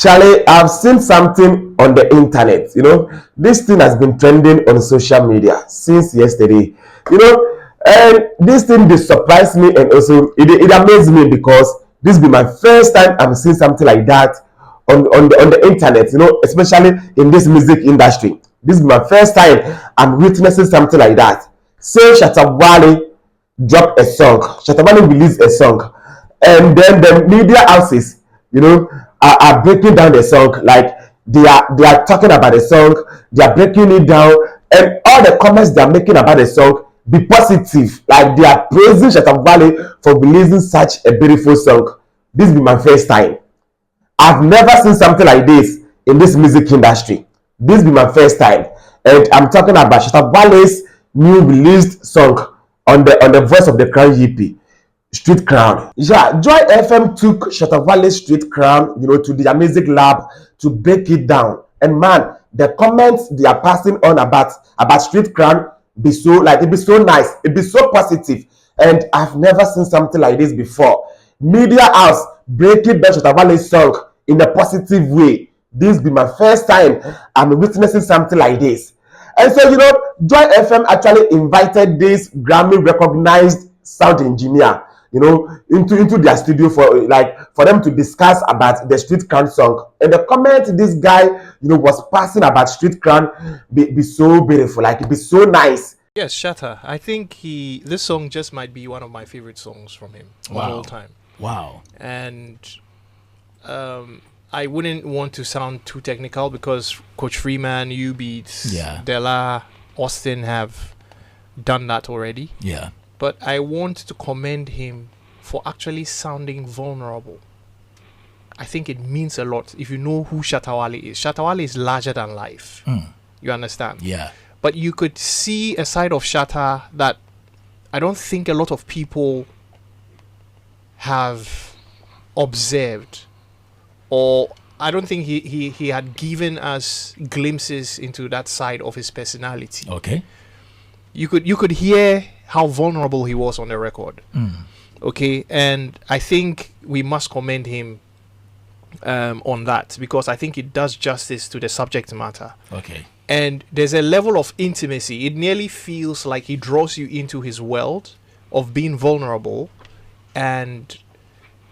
Charlie, I've seen something on the internet. This thing has been trending on social media since yesterday. And this thing they surprised me, and also it amazed me because this be my first time I'm seeing something like that on the internet. Especially in this music industry. This is my first time I'm witnessing something like that. Say Shatta Wale drop a song. Shatta Wale release a song, and then the media houses, are breaking down the song. Like they are talking about the song, they are breaking it down, and all the comments they are making about the song be positive. Like they are praising Shatta Wale for releasing such a beautiful song. This be my first time. I've never seen something like this in this music industry. This be my first time, and I'm talking about Shatta Wale's new released song on the Voice of the Crown EP, Street Crown. Yeah, Joy FM took Shatta Wale's Street Crown, to the music lab to break it down. And man, the comments they are passing on about Street Crown be so like it be so nice, it be so positive, and I've never seen something like this before. Media house breaking down Shatta Wale's song in a positive way. This be my first time I'm witnessing something like this. And so, Joy FM actually invited this Grammy recognized sound engineer, into their studio for them to discuss about the Street Crown song. And the comment this guy, was passing about Street Crown be so beautiful, like it be so nice. Yes, Shatta. I think this song just might be one of my favorite songs from him of all time. Wow. And I wouldn't want to sound too technical because Coach Freeman, U-Beats, Della, Austin have done that already. Yeah. But I want to commend him for actually sounding vulnerable. I think it means a lot if you know who Shatta Wale is. Shatta Wale is larger than life. You understand? Yeah. But you could see a side of Shatta that I don't think a lot of people have observed, or I don't think he had given us glimpses into that side of his personality. Okay. You could hear how vulnerable he was on the record. Okay, and I think we must commend him on that because I think it does justice to the subject matter. Okay. And there's a level of intimacy. It nearly feels like he draws you into his world of being vulnerable, and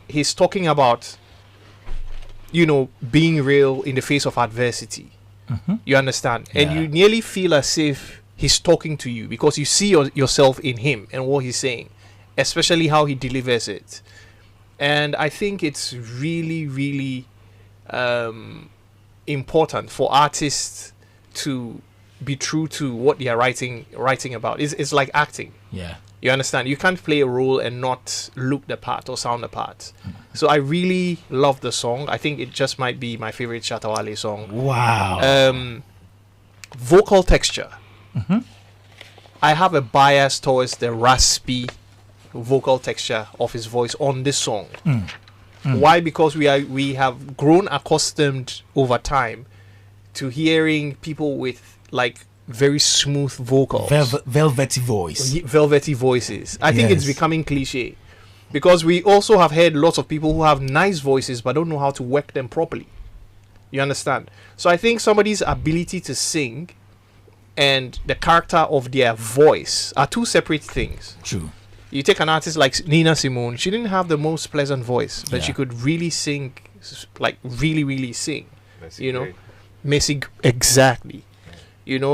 he's talking about being real in the face of adversity. You understand? Yeah. And you nearly feel as if he's talking to you because you see yourself in him and what he's saying, especially how he delivers it. And I think it's really, really important for artists to be true to what they are writing about. It's like acting. Yeah. You understand? You can't play a role and not look the part or sound the part. So I really love the song. I think it just might be my favorite Shatta Wale song. Wow. Vocal texture. I have a bias towards the raspy vocal texture of his voice on this song. Why? Because we have grown accustomed over time to hearing people with like very smooth vocals, velvety voice, velvety voices. I think it's becoming cliche because we also have heard lots of people who have nice voices but don't know how to work them properly. You understand? So I think somebody's ability to sing and the character of their voice are two separate things. True. You take an artist like Nina Simone. She didn't have the most pleasant voice, but she could really sing, like really, really sing. Messi, exactly.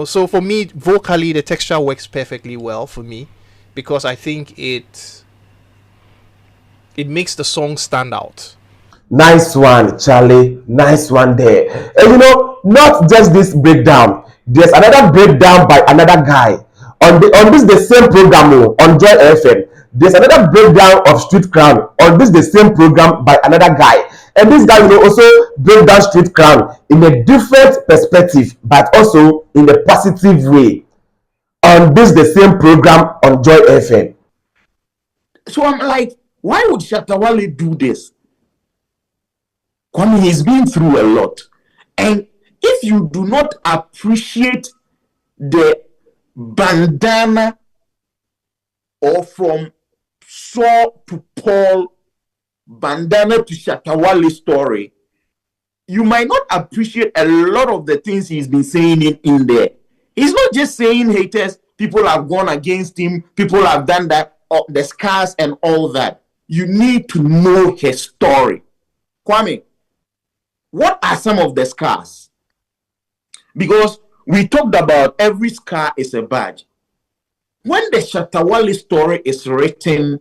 So for me, vocally, the texture works perfectly well for me because I think it makes the song stand out. Nice one, Charlie. Nice one there. And not just this breakdown. There's another breakdown by another guy on this the same program on Joy FM. There's another breakdown of Street Crown on this the same program by another guy. And this guy will also break down Street Crown in a different perspective, but also in a positive way on this the same program on Joy FM. So I'm like, why would Shatta Wale do this? Kwame, he's been through a lot. And if you do not appreciate the bandana or from Saul to Paul, bandana to Shatta Wale story, you might not appreciate a lot of the things he's been saying in there. He's not just saying haters, people have gone against him, people have done that, the scars and all that. You need to know his story. Kwame, what are some of the scars? Because we talked about every scar is a badge. When the Shatta Wale story is written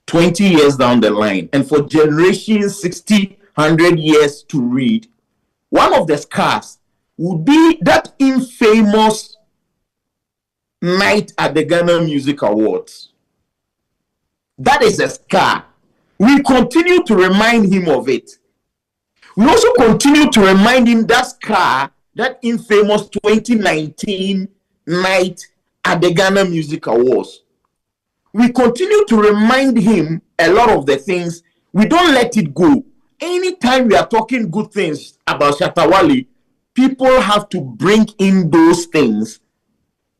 20 years down the line, and for generations, 60, 100 years to read, one of the scars would be that infamous night at the Ghana Music Awards. That is a scar. We continue to remind him of it. We also continue to remind him that scar, that infamous 2019 night at the Ghana Music Awards. We continue to remind him a lot of the things. We don't let it go. Anytime we are talking good things about Shatta Wale, people have to bring in those things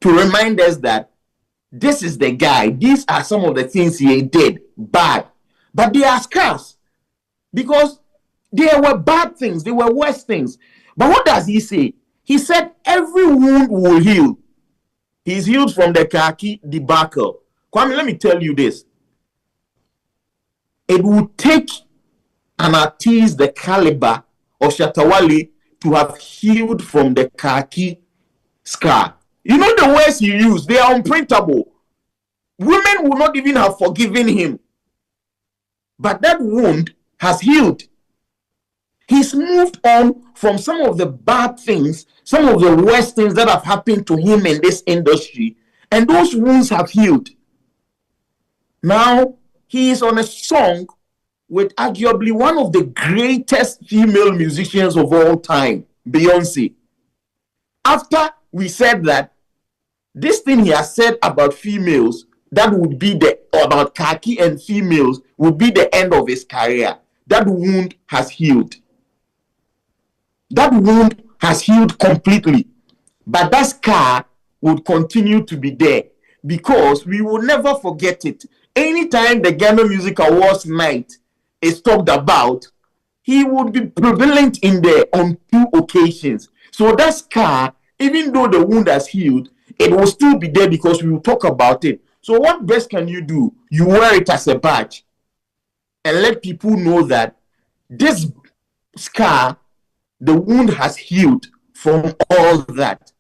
to remind us that this is the guy. These are some of the things he did bad. But they are scars because there were bad things. There were worse things. But what does he say? He said every wound will heal. He's healed from the khaki debacle. Kwame, let me tell you this. It would take an artist the caliber of Shatta Wale to have healed from the khaki scar. You know the words he used, they are unprintable. Women would not even have forgiven him. But that wound has healed. He's moved on from some of the bad things, some of the worst things that have happened to him in this industry, and those wounds have healed. Now, he is on a song with arguably one of the greatest female musicians of all time, Beyonce. After we said that, this thing he has said about females, that would be about khaki and females, would be the end of his career. That wound has healed. That wound has healed completely. But that scar would continue to be there because we will never forget it. Anytime the Ghana Music Awards night is talked about, he would be prevalent in there on 2 occasions. So that scar, even though the wound has healed, it will still be there because we will talk about it. So what best can you do? You wear it as a badge and let people know that this scar, the wound has healed from all that.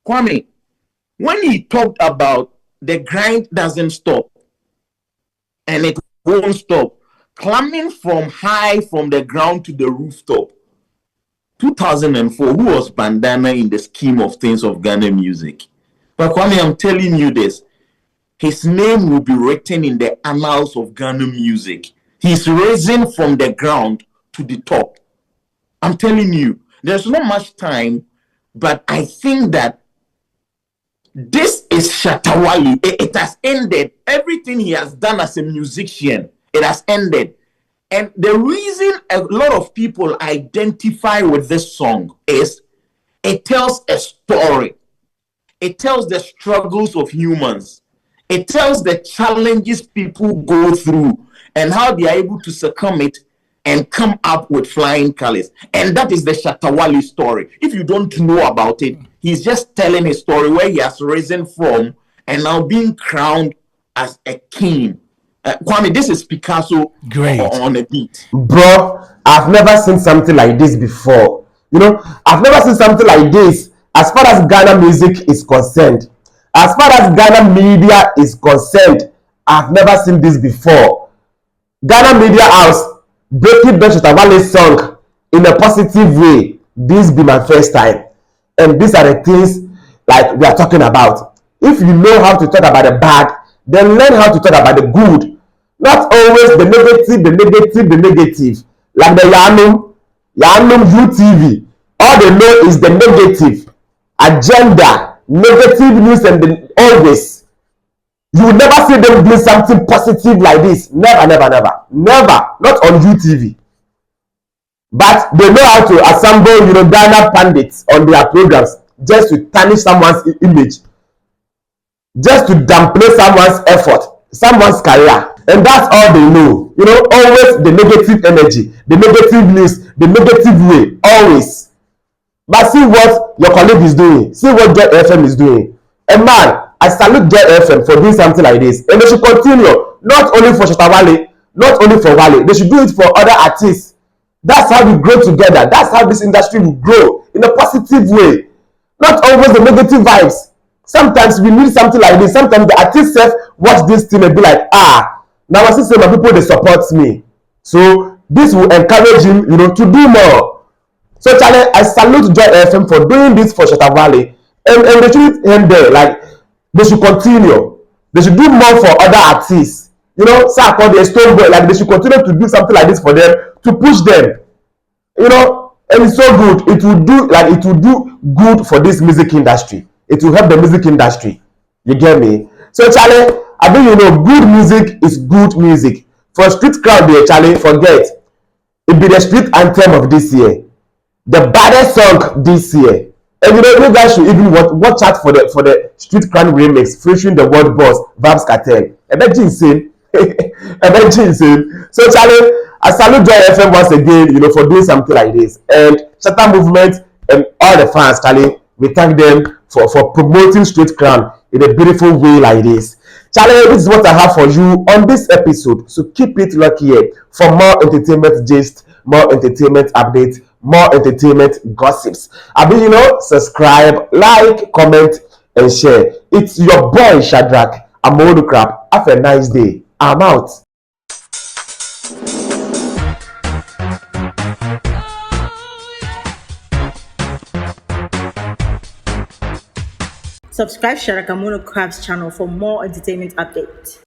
Kwame, when he talked about the grind doesn't stop and it won't stop, climbing from the ground to the rooftop, 2004, who was Bandana in the scheme of things of Ghana music? But Kwame, I'm telling you this, his name will be written in the annals of Ghana music. He's risen from the ground to the top. I'm telling you, there's not much time, but I think that this is Shatta Wale. It has ended. Everything he has done as a musician, it has ended. And the reason a lot of people identify with this song is it tells a story. It tells the struggles of humans. It tells the challenges people go through and how they are able to succumb it and come up with flying colors. And that is the Shatta Wale story. If you don't know about it, he's just telling a story where he has risen from and now being crowned as a king. Kwame, this is Picasso. Great. On a beat. Bro, I've never seen something like this before. You know, I've never seen something like this as far as Ghana music is concerned. As far as Ghana media is concerned, I've never seen this before. Ghana Media House breaking down Shatta Wale's song in a positive way. This be my first time. And these are the things like we are talking about. If you know how to talk about the bad, then learn how to talk about the good. Not always the negative. Like the Yanum UTV. All they know is the negative agenda, negative news, and always. You will never see them doing something positive like this. Never. Not on UTV. But they know how to assemble, Ghana pundits on their programs just to tarnish someone's image, just to downplay someone's effort, someone's career. and that's all they know. You know, always the negative energy, the negative news, the negative way, always. But see what your colleague is doing. See what Joy FM is doing. And man, I salute Joy FM for doing something like this. And they should continue. Not only for Shatta Wale, not only for Wale. They should do it for other artists. That's how we grow together. That's how this industry will grow in a positive way. Not always the negative vibes. Sometimes we need something like this. Sometimes the artist self watch this thing and be like, now I see some people they support me. So this will encourage him, you know, to do more. So Charlie, I salute Joy FM for doing this for Shatta Wale, and they should end there. Like they should continue. They should do more for other artists. You know, say called the Stone Boy. Like they should continue to do something like this for them to push them. You know, and it's so good. It will do good for this music industry. It will help the music industry. You get me? So Charlie, I think you know, good music is good music. For street crowd, there, Charlie, forget. It be the street anthem of this year. The baddest song this year. And you know, you guys should even watch out for the Street Crown remix featuring the world boss Vybz Kartel. I bet you insane. I bet you insane. So Charlie, I salute Joy FM once again, you know, for doing something like this. And Shatta Movement and all the fans, Charlie, we thank them for promoting Street Crown in a beautiful way like this. Charlie, this is what I have for you on this episode. So keep it locked here for more entertainment gist, more entertainment updates, more entertainment gossips. I mean, you know, subscribe, like, comment, and share. It's your boy Shadrach. I'm old crap. Have a nice day. I'm out. Subscribe Shatta Wale Crab's channel for more entertainment updates.